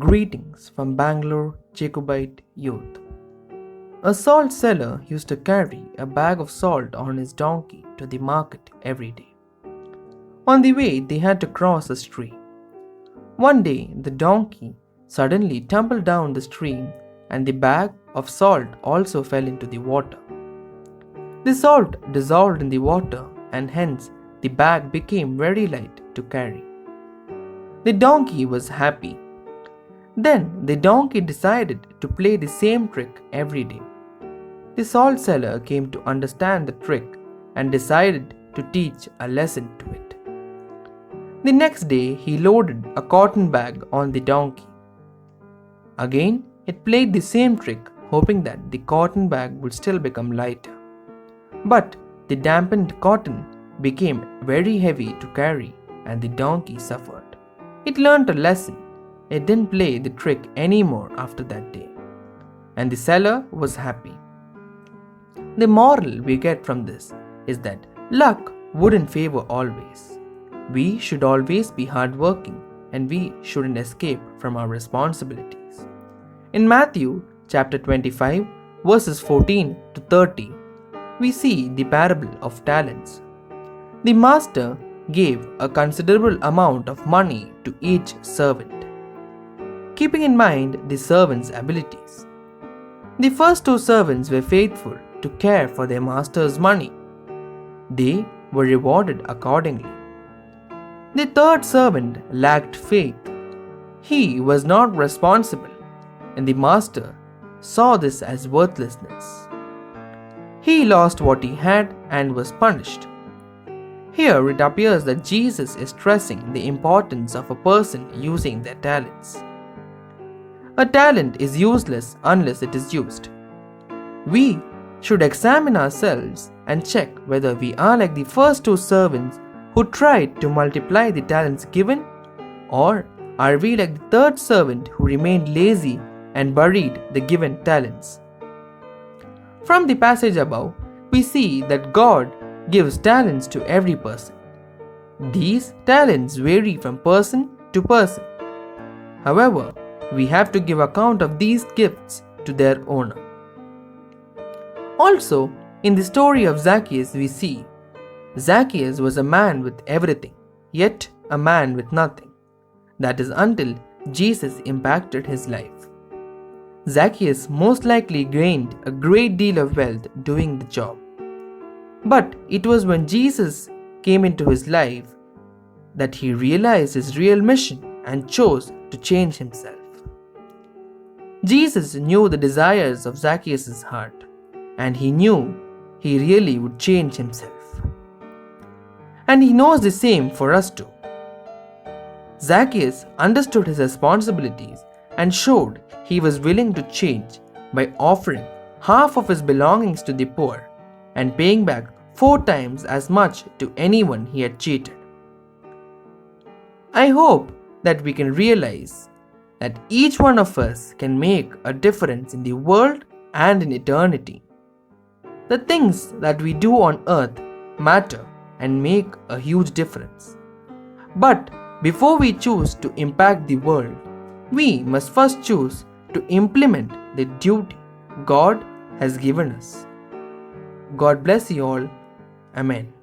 Greetings from Bangalore Jacobite Youth. A salt seller used to carry a bag of salt on his donkey to the market every day. On the way, they had to cross a stream. One day, the donkey suddenly tumbled down the stream and the bag of salt also fell into the water. The salt dissolved in the water and hence the bag became very light to carry. The donkey was happy. Then the donkey decided to play the same trick every day. The salt seller came to understand the trick and decided to teach a lesson to it. The next day he loaded a cotton bag on the donkey. Again it played the same trick, hoping that the cotton bag would still become lighter. But the dampened cotton became very heavy to carry and the donkey suffered. It learned a lesson. It didn't play the trick anymore after that day, and the seller was happy. The moral we get from this is that luck wouldn't favor always. We should always be hardworking and we shouldn't escape from our responsibilities. In Matthew chapter 25 verses 14 to 30, we see the parable of talents. The master gave a considerable amount of money to each servant, keeping in mind the servants' abilities. The first two servants were faithful to care for their master's money. They were rewarded accordingly. The third servant lacked faith. He was not responsible, and the master saw this as worthlessness. He lost what he had and was punished. Here it appears that Jesus is stressing the importance of a person using their talents. A talent is useless unless it is used. We should examine ourselves and check whether we are like the first two servants who tried to multiply the talents given, or are we like the third servant who remained lazy and buried the given talents. From the passage above, we see that God gives talents to every person. These talents vary from person to person. However, we have to give account of these gifts to their owner. Also, in the story of Zacchaeus, we see Zacchaeus was a man with everything, yet a man with nothing. That is until Jesus impacted his life. Zacchaeus most likely gained a great deal of wealth doing the job. But it was when Jesus came into his life that he realized his real mission and chose to change himself. Jesus knew the desires of Zacchaeus' heart, and he knew he really would change himself. And he knows the same for us too. Zacchaeus understood his responsibilities and showed he was willing to change by offering half of his belongings to the poor and paying back 4 times as much to anyone he had cheated. I hope that we can realize that each one of us can make a difference in the world and in eternity. The things that we do on earth matter and make a huge difference. But before we choose to impact the world, we must first choose to implement the duty God has given us. God bless you all. Amen.